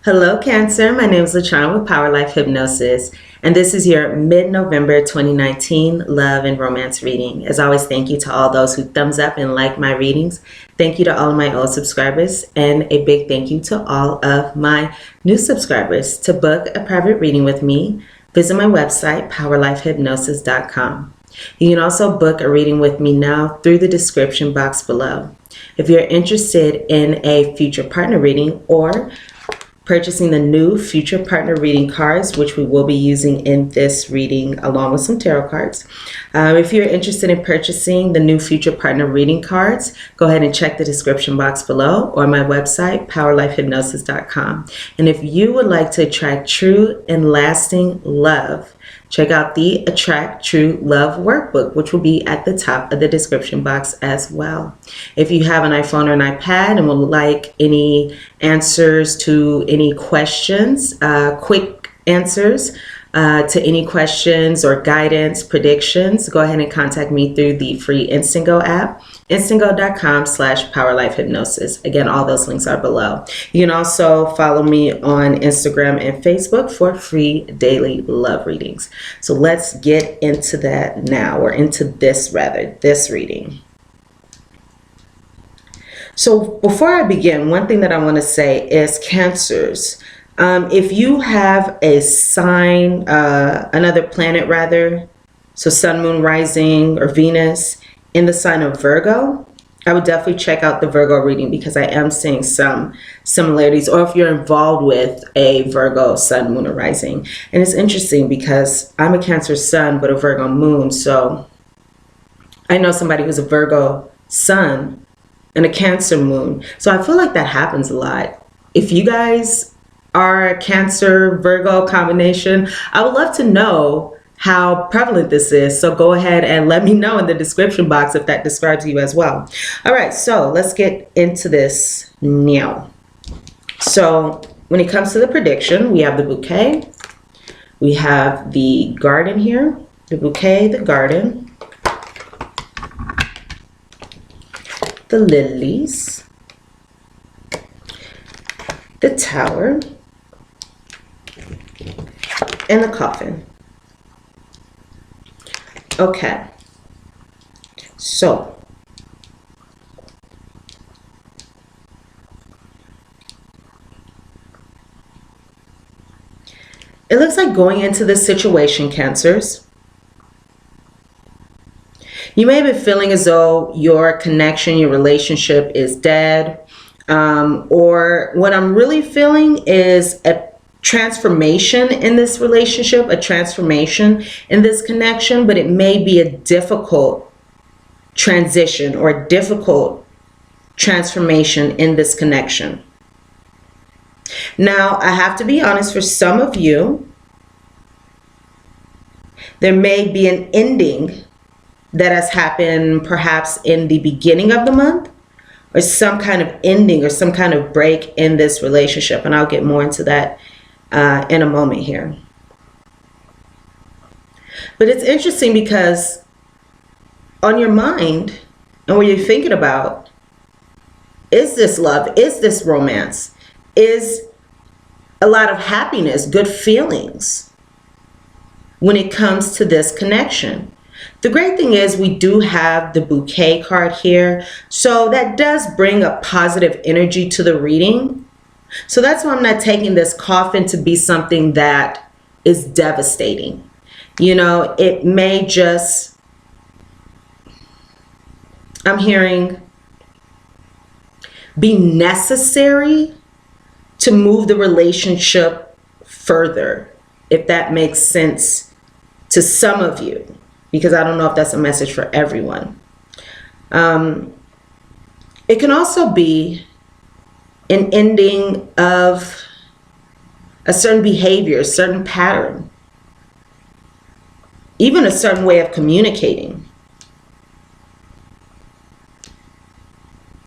Hello, Cancer. My name is LaChon with Life Hypnosis, and this is your mid-November 2019 love and romance reading. As always, thank you to all those who thumbs up and like my readings. Thank you to all of my old subscribers, and a big thank you to all of my new subscribers. To book a private reading with me, visit my website, powerlifehypnosis.com. You can also book a reading with me now through the description box below. If you're interested in a future partner reading or purchasing the new future partner reading cards, which we will be using in this reading along with some tarot cards. If you're interested in purchasing the new future partner reading cards, go ahead and check the description box below or my website, powerlifehypnosis.com. And if you would like to attract true and lasting love, check out the Attract True Love Workbook, which will be at the top of the description box as well. If you have an iPhone or an iPad and would like any answers to any questions, quick answers to any questions or guidance, predictions, go ahead and contact me through the free Instingo app, instingo.com/powerlifehypnosis. Again, all those links are below. You can also follow me on Instagram and Facebook for free daily love readings. So let's get into that now, or into this reading. So before I begin, one thing that I want to say is Cancers. If you have a sign, another planet rather, so sun, moon, rising, or Venus in the sign of Virgo, I would definitely check out the Virgo reading because I am seeing some similarities, or if you're involved with a Virgo sun, moon, or rising. And it's interesting because I'm a Cancer sun, but a Virgo moon. So I know somebody who's a Virgo sun and a Cancer moon. So I feel like that happens a lot. If you guys are a Cancer Virgo combination, I would love to know how prevalent this is. So go ahead and let me know in the description box if that describes you as well. All right, so let's get into this now. So when it comes to the prediction, we have the bouquet, we have the garden here, the bouquet, the garden, the lilies, the tower, and the coffin. Okay, so it looks like going into this situation, Cancers, you may be feeling as though your connection, your relationship is dead, or what I'm really feeling is a transformation in this relationship, a transformation in this connection, but it may be a difficult transition or a difficult transformation in this connection. Now, I have to be honest, for some of you, there may be an ending that has happened perhaps in the beginning of the month, or some kind of ending or some kind of break in this relationship. And I'll get more into that in a moment here. But it's interesting because on your mind and what you're thinking about, is this love? Is this romance? Is a lot of happiness, good feelings when it comes to this connection? The great thing is we do have the bouquet card here, so that does bring a positive energy to the reading. So that's why I'm not taking this coffin to be something that is devastating. You know, it may just, I'm hearing, be necessary to move the relationship further, if that makes sense to some of you, because I don't know if that's a message for everyone. It can also be an ending of a certain behavior, a certain pattern, even a certain way of communicating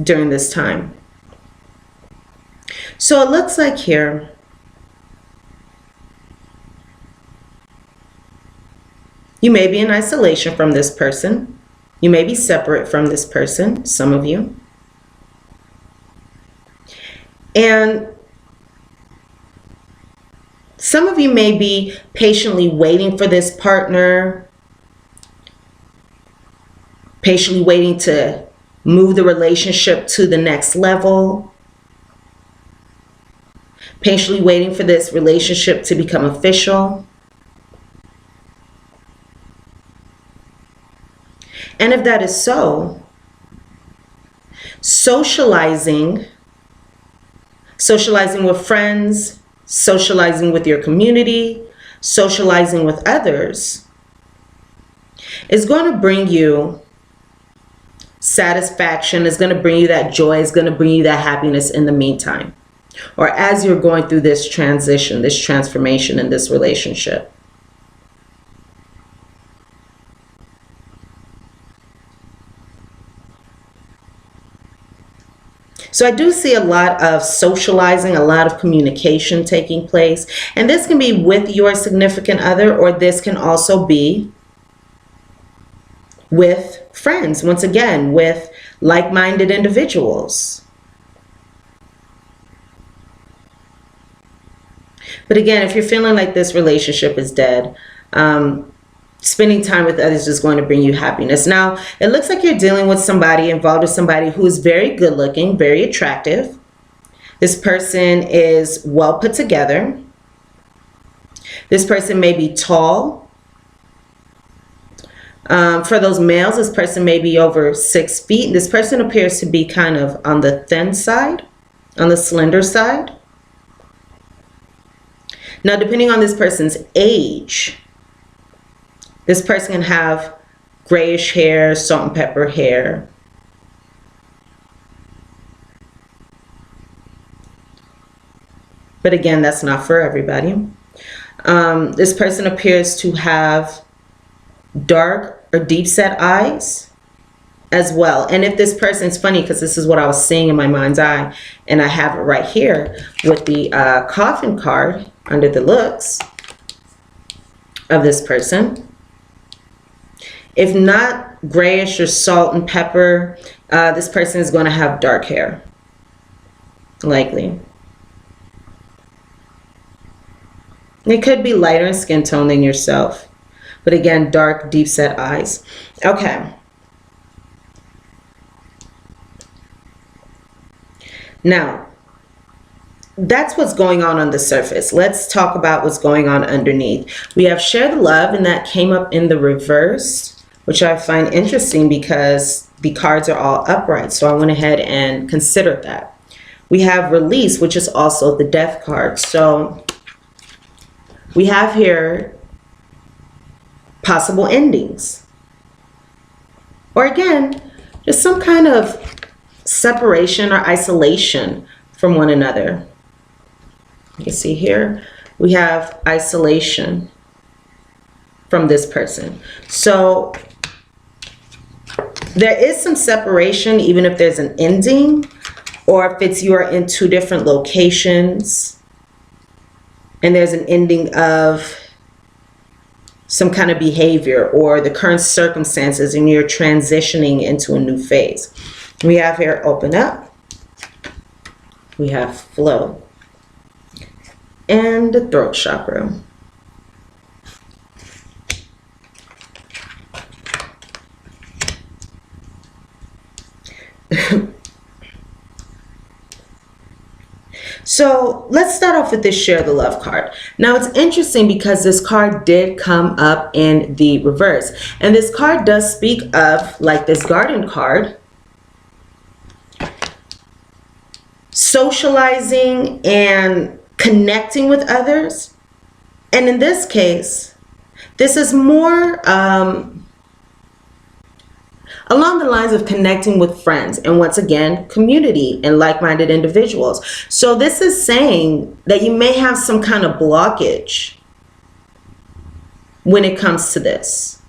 during this time. So it looks like here, you may be in isolation from this person. You may be separate from this person, some of you. And Some of you may be patiently waiting for this partner, patiently waiting to move the relationship to the next level, patiently waiting for this relationship to become official. And if that is so, socializing with friends, socializing with your community, socializing with others is going to bring you satisfaction, is going to bring you that joy, is going to bring you that happiness in the meantime, or as you're going through this transition, this transformation in this relationship. So I do see a lot of socializing, a lot of communication taking place. And this can be with your significant other, or this can also be with friends. Once again, with like-minded individuals. But again, if you're feeling like this relationship is dead, spending time with others is going to bring you happiness. Now, it looks like you're dealing with somebody, involved with somebody who is very good looking, very attractive. This person is well put together. This person may be tall. For those males, this person may be over 6 feet. This person appears to be kind of on the thin side, on the slender side. Now, depending on this person's age, this person can have grayish hair, salt and pepper hair. But again, that's not for everybody. This person appears to have dark or deep set eyes as well. And if this person's funny, because this is what I was seeing in my mind's eye, and I have it right here with the coffin card under the looks of this person. If not grayish or salt and pepper, this person is going to have dark hair, likely. It could be lighter in skin tone than yourself, but again, dark, deep set eyes. Okay. Now, that's what's going on the surface. Let's talk about what's going on underneath. We have share the love, and that came up in the reverse, which I find interesting because the cards are all upright. So I went ahead and considered that. We have release, which is also the death card. So we have here possible endings. Or again, just some kind of separation or isolation from one another. You can see here, we have isolation from this person. So there is some separation, even if there's an ending, or if it's you're in 2 different locations and there's an ending of some kind of behavior or the current circumstances and you're transitioning into a new phase. We have here open up, we have flow, and the throat chakra. So let's start off with this share the love card. Now it's interesting because this card did come up in the reverse, and this card does speak of, like this garden card, socializing and connecting with others. And in this case, this is more along the lines of connecting with friends, and once again, community and like-minded individuals. So this is saying that you may have some kind of blockage when it comes to this,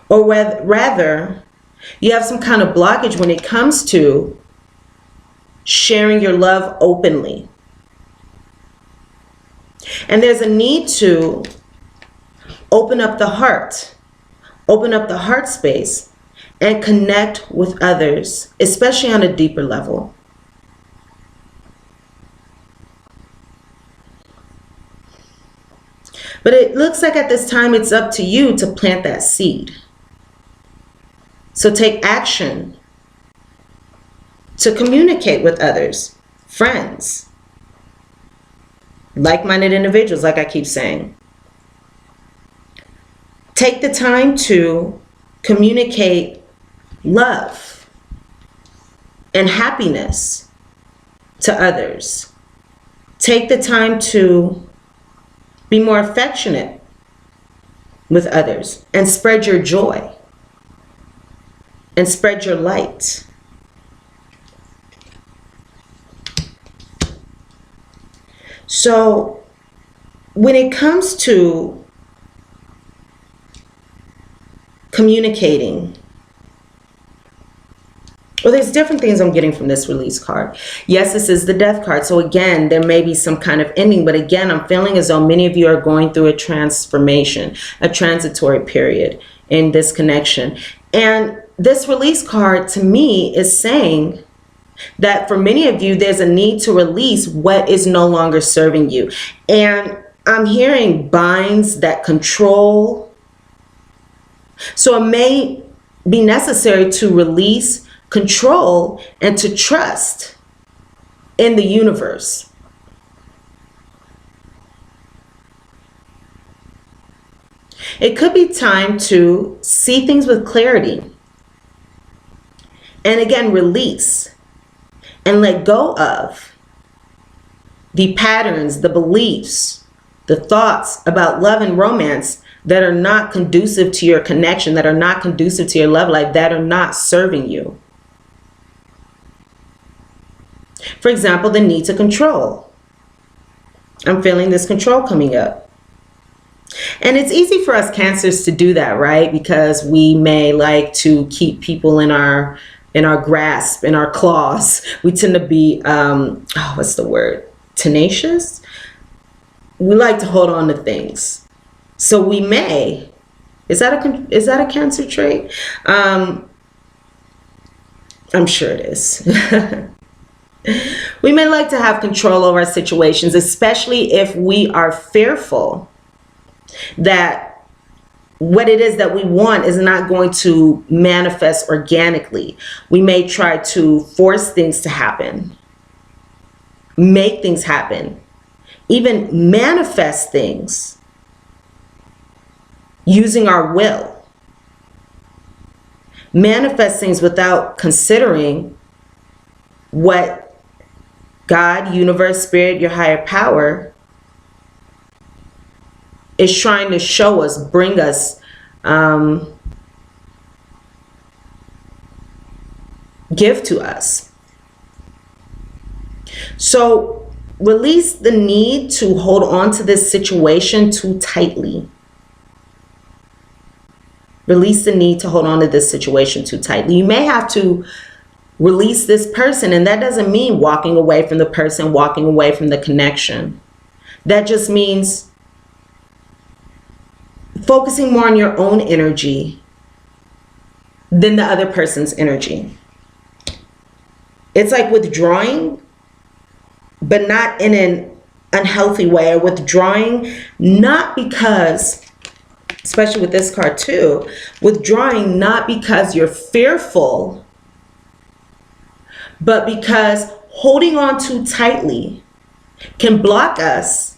or rather you have some kind of blockage when it comes to sharing your love openly. And there's a need to open up the heart space, and connect with others, especially on a deeper level. But it looks like at this time it's up to you to plant that seed. So take action to communicate with others, friends, like-minded individuals, like I keep saying. Take the time to communicate love and happiness to others. Take the time to be more affectionate with others and spread your joy and spread your light. So when it comes to communicating, well, there's different things I'm getting from this release card. Yes, this is the death card. So again, there may be some kind of ending, but again, I'm feeling as though many of you are going through a transformation, a transitory period in this connection. And this release card to me is saying that for many of you, there's a need to release what is no longer serving you. And I'm hearing binds that control. So it may be necessary to release control and to trust in the universe. It could be time to see things with clarity. And again, release and let go of the patterns, the beliefs, the thoughts about love and romance that are not conducive to your connection, that are not conducive to your love life, that are not serving you. For example, the need to control. I'm feeling this control coming up. And it's easy for us Cancers to do that, right? Because we may like to keep people in our grasp, in our claws. We tend to be, what's the word? Tenacious? We like to hold on to things. So we may, is that a Cancer trait? I'm sure it is. We may like to have control over our situations, especially if we are fearful that what it is that we want is not going to manifest organically. We may try to force things to happen, make things happen, even manifest things using our will. Manifest things without considering what God, universe, spirit, your higher power is trying to show us, bring us, give to us. So release the need to hold on to this situation too tightly. Release the need to hold on to this situation too tightly. You may have to release this person, and that doesn't mean walking away from the person, walking away from the connection. That just means focusing more on your own energy than the other person's energy. It's like withdrawing, but not in an unhealthy way, or withdrawing not because, especially with this card too, withdrawing not because you're fearful, but because holding on too tightly can block us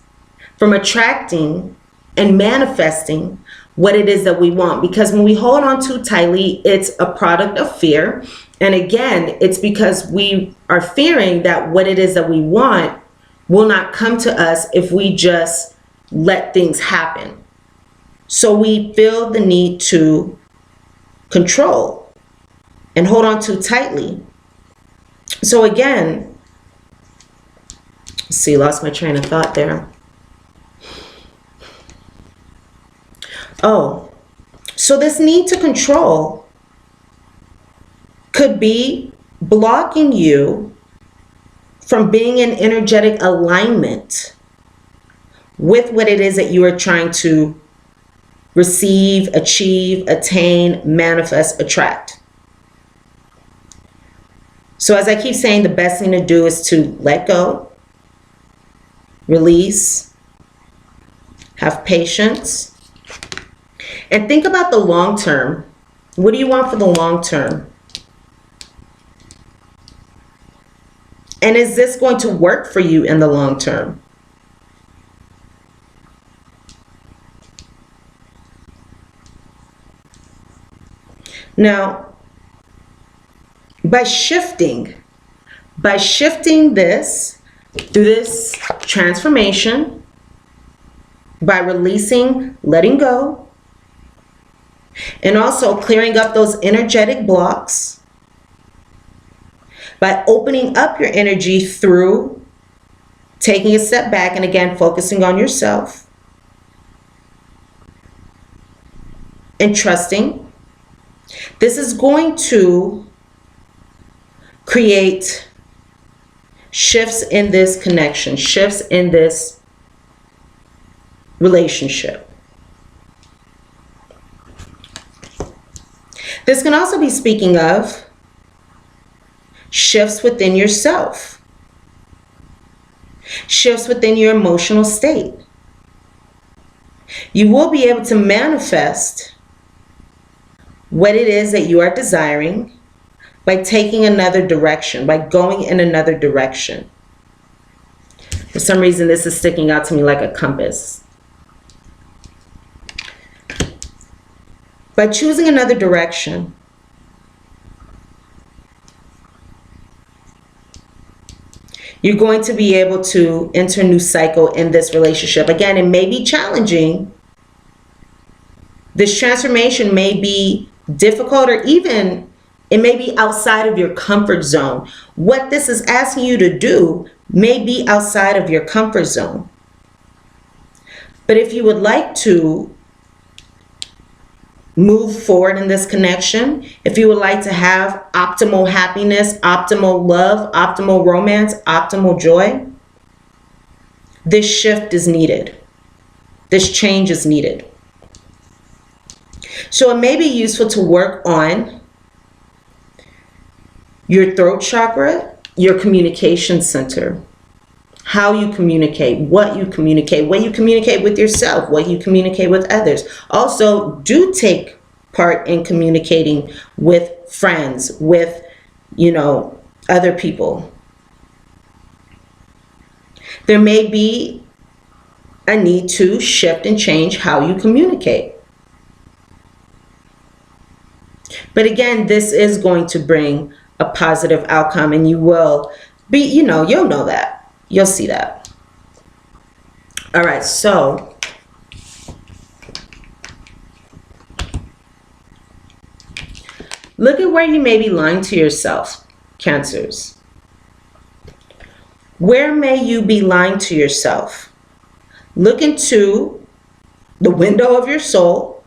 from attracting and manifesting what it is that we want. Because when we hold on too tightly, it's a product of fear. And again, it's because we are fearing that what it is that we want will not come to us if we just let things happen. So we feel the need to control and hold on too tightly. So again, see, lost my train of thought there. Oh, so this need to control could be blocking you from being in energetic alignment with what it is that you are trying to receive, achieve, attain, manifest, attract. So as I keep saying, the best thing to do is to let go, release, Have patience. And think about the long term. What do you want for the long term? And is this going to work for you in the long term? Now, by shifting this through this transformation, by releasing, letting go, and also clearing up those energetic blocks, by opening up your energy through taking a step back and again focusing on yourself and trusting, this is going to create shifts in this connection, shifts in this relationship. This can also be speaking of shifts within yourself, shifts within your emotional state. You will be able to manifest what it is that you are desiring by taking another direction, by going in another direction. For some reason, this is sticking out to me like a compass. By choosing another direction, you're going to be able to enter a new cycle in this relationship. Again, it may be challenging. This transformation may be difficult, or even it may be outside of your comfort zone. What this is asking you to do may be outside of your comfort zone. But if you would like to move forward in this connection, if you would like to have optimal happiness, optimal love, optimal romance, optimal joy, this shift is needed. This change is needed. So it may be useful to work on your throat chakra, your communication center, how you communicate, what you communicate with yourself, what you communicate with others. Also, do take part in communicating with friends, with, other people. There may be a need to shift and change how you communicate. But again, this is going to bring a positive outcome, and you will be, you'll know that. You'll see that. All right, so look at where you may be lying to yourself, Cancers. Where may you be lying to yourself? Look into the window of your soul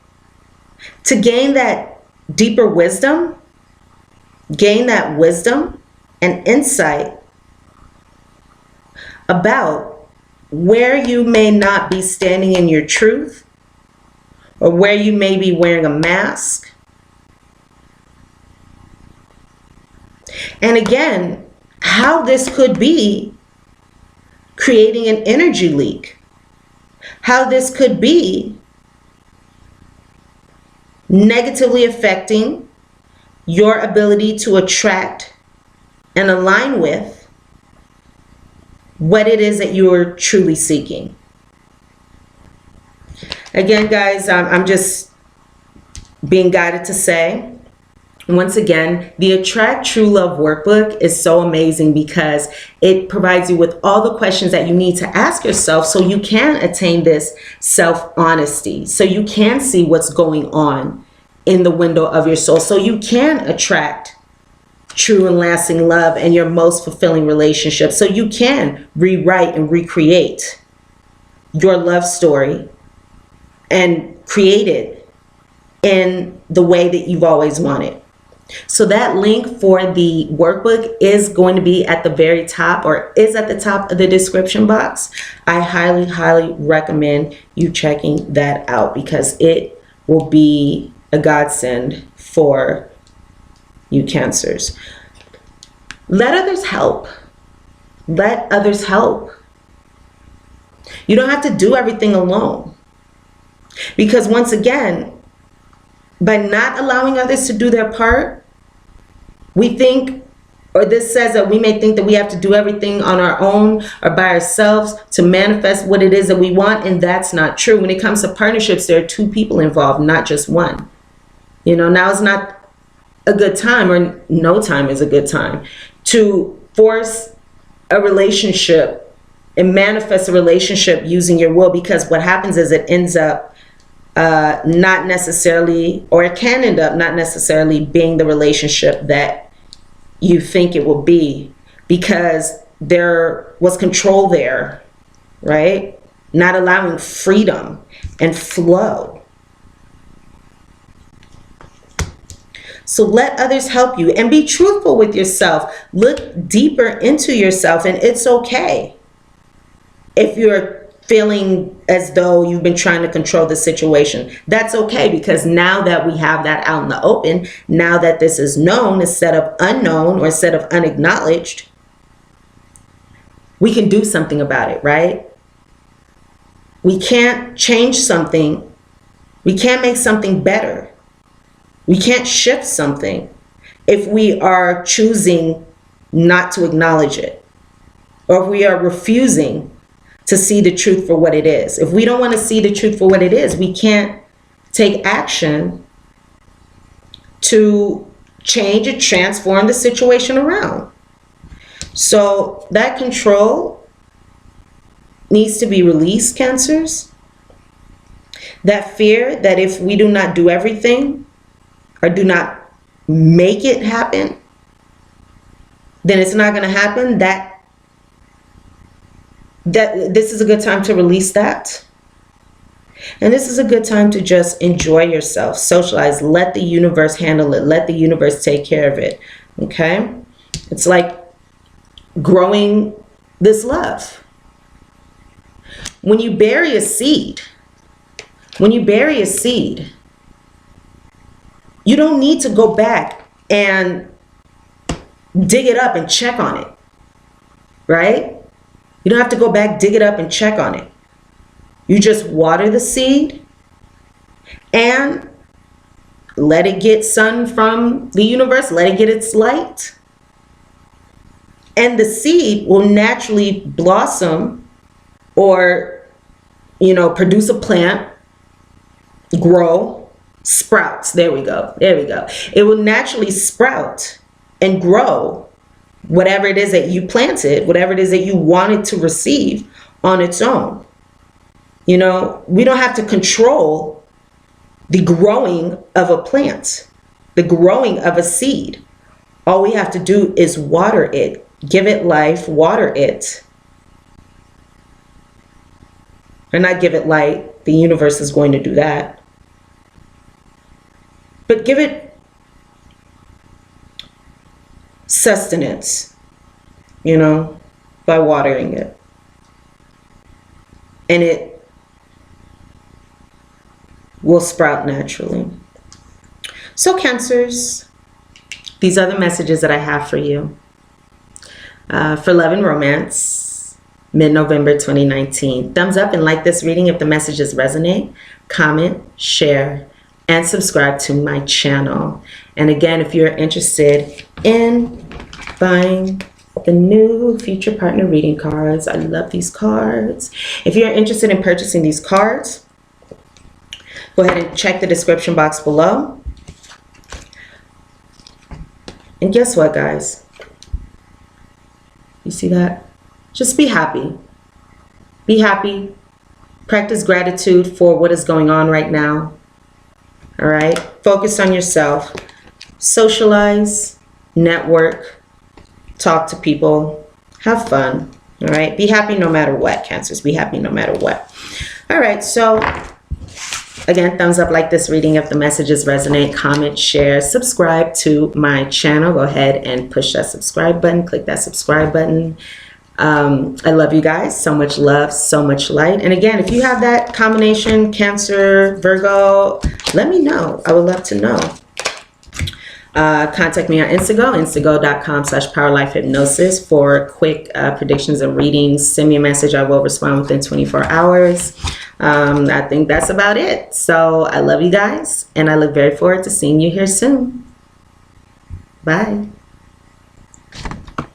to gain that deeper wisdom, gain that wisdom and insight about where you may not be standing in your truth, or where you may be wearing a mask. And again, how this could be creating an energy leak, how this could be negatively affecting your ability to attract and align with what it is that you're truly seeking. Again, guys, I'm just being guided to say, once again, the Attract True Love workbook is so amazing because it provides you with all the questions that you need to ask yourself so you can attain this self-honesty, so you can see what's going on in the window of your soul, so you can attract true and lasting love and your most fulfilling relationship, so you can rewrite and recreate your love story and create it in the way that you've always wanted. So that link for the workbook is going to be at the very top, or is at the top of the description box. I highly, highly recommend you checking that out because it will be a godsend for you Cancers. Let others help. Let others help. You don't have to do everything alone. Because once again, by not allowing others to do their part, we think, or this says that we may think that we have to do everything on our own or by ourselves to manifest what it is that we want, and that's not true. When it comes to partnerships, there are two people involved, not just one. You know, now is not a good time, or no time is a good time to force a relationship and manifest a relationship using your will, because what happens is it ends up not necessarily, or it can end up not necessarily being the relationship that you think it will be, because there was control there, right? Not allowing freedom and flow. So let others help you and be truthful with yourself. Look deeper into yourself, and it's okay if you're feeling as though you've been trying to control the situation. That's okay, because now that we have that out in the open, now that this is known instead of unknown or instead of unacknowledged, we can do something about it, right? We can't change something. We can't make something better. We can't shift something if we are choosing not to acknowledge it, or if we are refusing to see the truth for what it is. If we don't want to see the truth for what it is, we can't take action to change and transform the situation around. So that control needs to be released, Cancers. That fear that if we do not do everything or do not make it happen, then it's not going to happen. That this is a good time to release that. And this is a good time to just enjoy yourself, socialize, let the universe handle it, let the universe take care of it. Okay? It's like growing this love. When you bury a seed, you don't need to go back and dig it up and check on it, right? You don't have to go back, dig it up, and check on it. You just water the seed and let it get sun from the universe, let it get its light. And the seed will naturally blossom or, produce a plant, grow, sprouts. There we go. It will naturally sprout and grow whatever it is that you planted, whatever it is that you wanted to receive on its own. We don't have to control the growing of a plant, the growing of a seed. All we have to do is water it, give it life, water it. And not give it light. The universe is going to do that. But give it sustenance, by watering it. And it will sprout naturally. So Cancers, these are the messages that I have for you. For Love and Romance, mid-November 2019. Thumbs up and like this reading if the messages resonate. Comment, share, and subscribe to my channel. And again, if you're interested in buying the new Future Partner reading cards, I love these cards. If you're interested in purchasing these cards, go ahead and check the description box below. And guess what, guys? You see that? Just be happy. Be happy. Practice gratitude for what is going on right now. All right? Focus on yourself. Socialize, network, talk to people, have fun. All right? Be happy no matter what, Cancers. Be happy no matter what. All right, so again, thumbs up, like this reading if the messages resonate, comment, share, subscribe to my channel. Go ahead and push that subscribe button, click that subscribe button. I love you guys. So much love, so much light. And again, if you have that combination, Cancer, Virgo, let me know. I would love to know. Contact me on instago.com/powerlifehypnosis for quick predictions and readings. Send me a message. I will respond within 24 hours. I think that's about it. So I love you guys, and I look very forward to seeing you here soon. Bye.